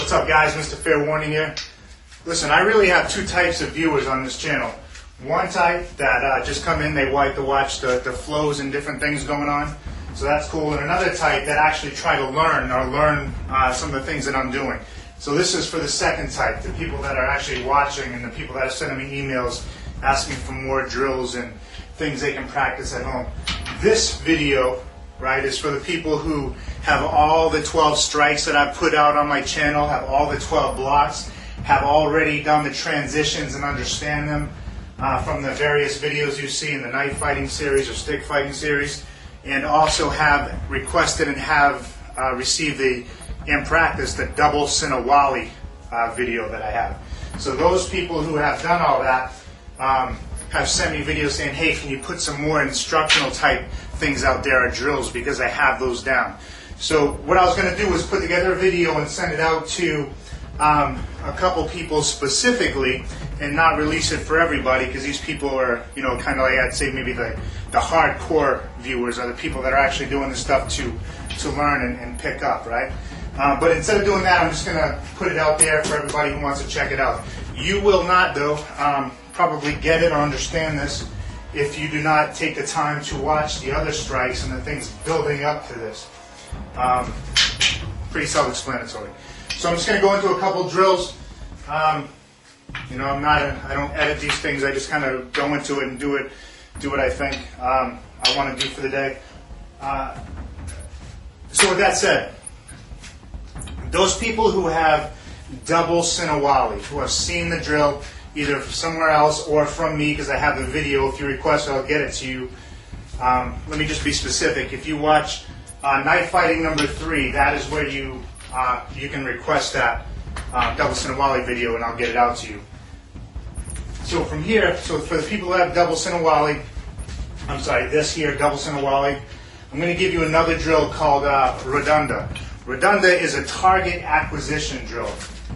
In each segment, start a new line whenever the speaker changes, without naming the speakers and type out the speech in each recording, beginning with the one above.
What's up guys, MrFairwarning here. Listen, I really have two types of viewers on this channel. One type that just come in, they like to watch the flows and different things going on. So that's cool. And another type that actually try to learn some of the things that I'm doing. So this is for the second type, the people that are actually watching and the people that are sending me emails asking for more drills and things they can practice at home. This video, right, is for the people who have all the 12 strikes that I've put out on my channel, have all the 12 blocks, have already done the transitions and understand them from the various videos you see in the knife fighting series or stick fighting series, and also have requested and have received in practice the double Sinawali video that I have. So those people who have done all that have sent me videos saying, hey, can you put some more instructional type things out there or drills, because I have those down. So what I was going to do was put together a video and send it out to a couple people specifically and not release it for everybody, because these people are, you know, kind of like I'd say maybe the hardcore viewers are the people that are actually doing this stuff to learn and pick up, right? But instead of doing that, I'm just going to put it out there for everybody who wants to check it out. You will not, though, probably get it or understand this if you do not take the time to watch the other strikes and the things building up to this. Pretty self-explanatory. So I'm just going to go into a couple drills. You know, I don't edit these things. I just kind of go into it and do what I think I want to do for the day. So with that said, those people who have double Sinawali, who have seen the drill either from somewhere else or from me, because I have the video. If you request it, I'll get it to you. Let me just be specific. If you watch knife fighting number 3, that is where you can request that double Sinawali video, and I'll get it out to you. So from here, so for the people who have double Sinawali, I'm sorry, this here, double Sinawali, I'm going to give you another drill called Redunda. Redunda is a target acquisition drill.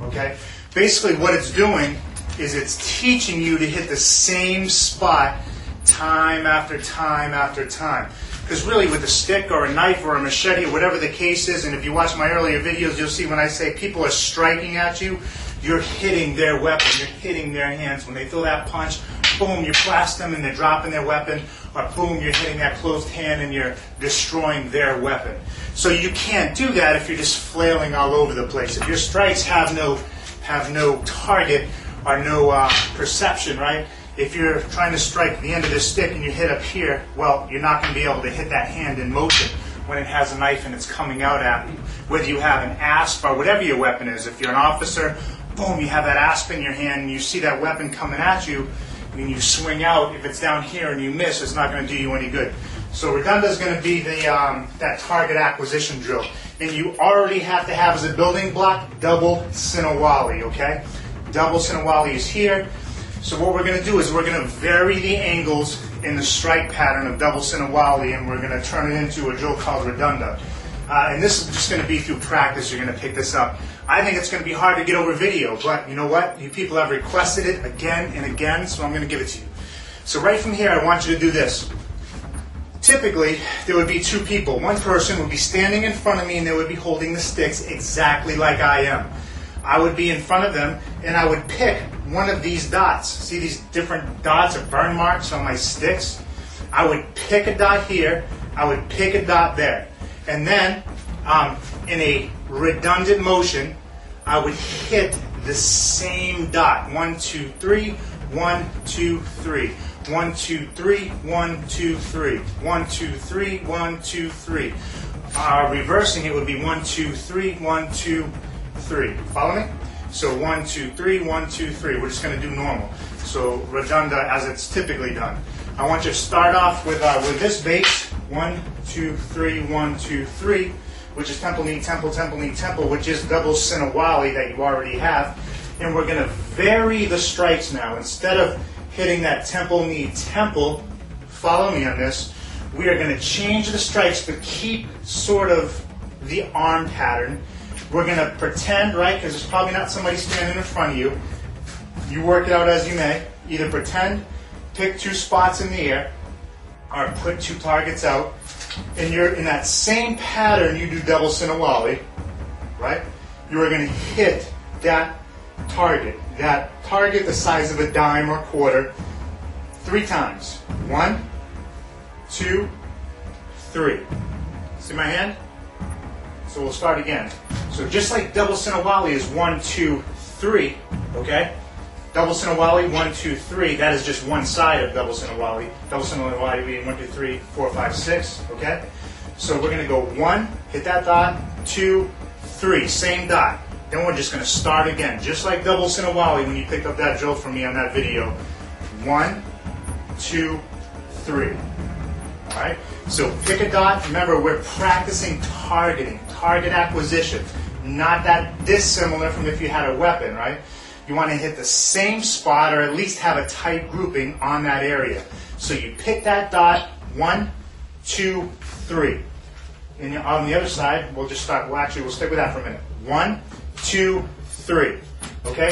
Okay, basically what it's doing is it's teaching you to hit the same spot time after time after time. Because really with a stick or a knife or a machete or whatever the case is, and if you watch my earlier videos, you'll see when I say people are striking at you, you're hitting their weapon, you're hitting their hands. When they throw that punch, boom, you blast them and they're dropping their weapon, or boom, you're hitting that closed hand and you're destroying their weapon. So you can't do that if you're just flailing all over the place. If your strikes have no target or no perception, right? If you're trying to strike the end of the stick and you hit up here, well, you're not going to be able to hit that hand in motion when it has a knife and it's coming out at you. Whether you have an asp or whatever your weapon is. If you're an officer, boom, you have that asp in your hand and you see that weapon coming at you and you swing out. If it's down here and you miss, it's not going to do you any good. So Redunda is going to be that target acquisition drill. And you already have to have as a building block double Sinawali, okay? Double Sinawali is here. So what we're going to do is we're going to vary the angles in the strike pattern of double Sinawali, and we're going to turn it into a drill called Redunda. And this is just going to be through practice. You're going to pick this up. I think it's going to be hard to get over video, but you know what? You people have requested it again and again, so I'm going to give it to you. So right from here, I want you to do this. Typically, there would be two people. One person would be standing in front of me and they would be holding the sticks exactly like I am. I would be in front of them and I would pick one of these dots. See these different dots or burn marks on my sticks? I would pick a dot here, I would pick a dot there. And then, in a redundant motion, I would hit the same dot. 1, 2, 3, 1, 2, 3. 1, 2, 3, 1, 2, 3. 1, 2, 3, 1, 2, 3. Reversing it would be 1, 2, 3, 1, 2, 3. Follow me? So 1, 2, 3, 1, 2, 3. We're just going to do normal. So Redunda as it's typically done. I want you to start off with this base. 1, 2, 3, 1, 2, 3, which is temple, knee, temple, temple, knee, temple, which is double Sinawali that you already have. And we're going to vary the strikes now. Instead of hitting that temple, knee, temple, follow me on this, we are going to change the strikes but keep sort of the arm pattern. We're going to pretend, right, because there's probably not somebody standing in front of you. You work it out as you may. Either pretend, pick two spots in the air, or put two targets out. And you're in that same pattern, you do double Sinawali, right? you are going to hit that target the size of a dime or quarter 3 times. 1, 2, 3. See my hand? So we'll start again. So just like double Sinawali is 1, 2, 3, okay? Double Sinawali, 1, 2, 3, that is just one side of double Sinawali. Double Sinawali being 1, 2, 3, 4, 5, 6, okay? So we're going to go 1, hit that dot, 2, 3, same dot. Then we're just going to start again, just like double Sinawali when you picked up that drill from me on that video. 1, 2, 3. All right? So pick a dot. Remember, we're practicing targeting, target acquisition. Not that dissimilar from if you had a weapon, right? You want to hit the same spot or at least have a tight grouping on that area. So you pick that dot, 1, 2, 3. And on the other side, we'll just start, we'll stick with that for a minute. 1, 2, 3. Okay?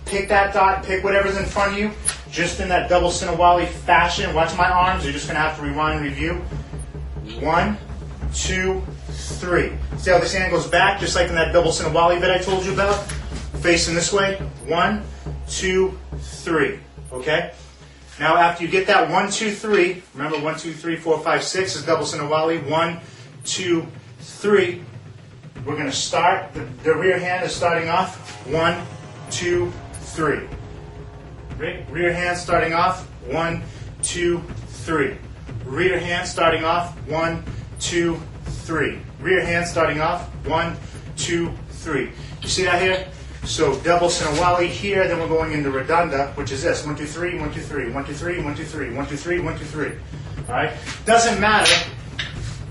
Pick that dot, pick whatever's in front of you, just in that double Sinawali fashion. Watch my arms, you're just going to have to rewind and review. 1, 2, 3. See how this hand goes back, just like in that double Sinawali that I told you about? Facing this way. 1, 2, 3. Okay? Now after you get that 1, 2, 3, remember 1, 2, 3, 4, 5, 6 is double Sinawali. 1, 2, 3. We're going to start, the rear hand is starting off. 1, 2, 3. Rear hand starting off. 1, 2, 3. Rear hand starting off. 1, 2, 3. Rear hand starting off. 1, 2, 3. You see that here? So double Sinawali here, then we're going into Redonda, which is this. 1, 2, 3, 1, 2, 3, 1, 2, 3, 1, 2, 3, 1, 2, 3, 1, 2, 3. All right? Doesn't matter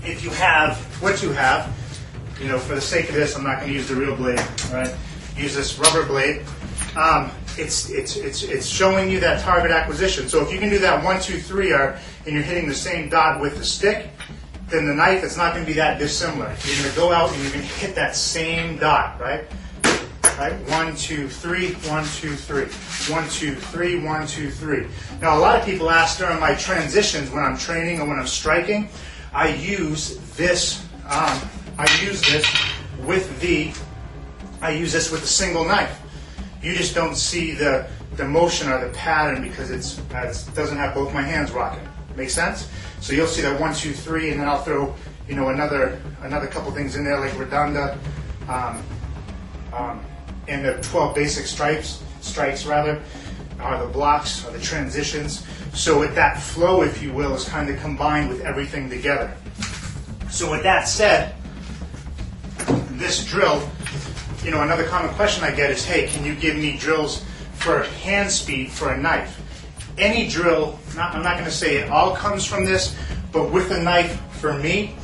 if you have what you have. You know, for the sake of this, I'm not going to use the real blade. All right? Use this rubber blade. It's showing you that target acquisition. So if you can do that 1, 2, 3 and you're hitting the same dot with the stick, then the knife, it's not going to be that dissimilar. You're going to go out and you're going to hit that same dot, right? Right? 1, 2, 3, 1, 2, 3. 1, 2, 3, 1, 2, 3. Now, a lot of people ask during my transitions when I'm training or when I'm striking, I use this with the single knife. You just don't see the motion or the pattern because it doesn't have both my hands rocking. Make sense? So you'll see that 1, 2, 3, and then I'll throw another couple things in there like Redonda, and the 12 basic strikes rather, are the blocks, or the transitions. So with that flow, if you will, is kind of combined with everything together. So with that said, this drill, another common question I get is, hey, can you give me drills for hand speed for a knife? Any drill, I'm not going to say it all comes from this, but with a knife, for me,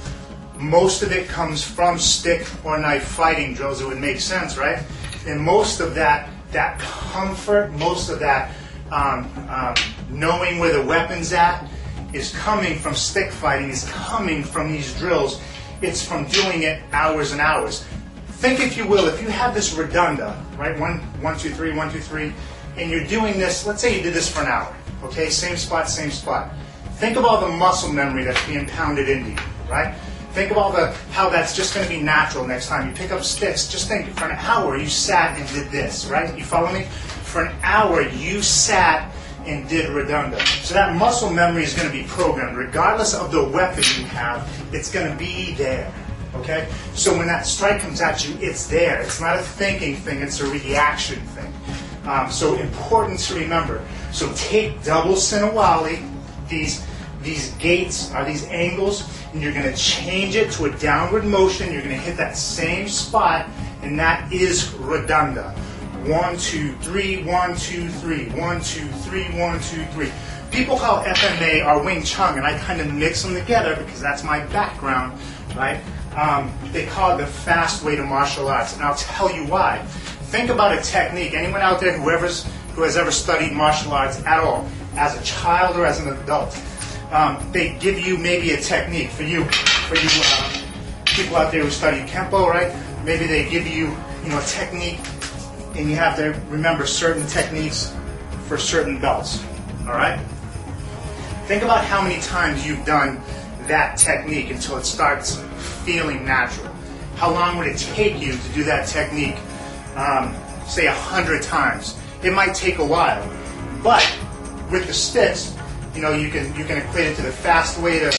most of it comes from stick or knife fighting drills. It would make sense, right? And most of that comfort, most of that knowing where the weapon's at is coming from stick fighting, is coming from these drills. It's from doing it hours and hours. Think, if you will, if you have this Redonda, right? 1, 2, 3, 1, 2, 3, and you're doing this, let's say you did this for an hour, okay? Same spot, same spot. Think of all the muscle memory that's being pounded into you, right? Think of how that's just going to be natural next time. You pick up sticks, just think, for an hour you sat and did this, right? You follow me? For an hour you sat and did Redonda. So that muscle memory is going to be programmed. Regardless of the weapon you have, it's going to be there, okay? So when that strike comes at you, it's there. It's not a thinking thing, it's a reaction thing. So important to remember. So take double Sinawali, these gates are these angles, and you're going to change it to a downward motion. You're going to hit that same spot, and that is Redonda. 1, 2, 3, 1, 2, 3, 1, 2, 3, 1, 2, 3. People call FMA or Wing Chun, and I kind of mix them together because that's my background, right? They call it the fast way to martial arts, and I'll tell you why. Think about a technique. Anyone out there who has ever studied martial arts at all, as a child or as an adult, they give you maybe a technique for you people out there who study Kempo, right? Maybe they give you a technique, and you have to remember certain techniques for certain belts. All right? Think about how many times you've done that technique until it starts feeling natural. How long would it take you to do that technique say 100 times. It might take a while, but with the sticks, you can equate it to the fast way to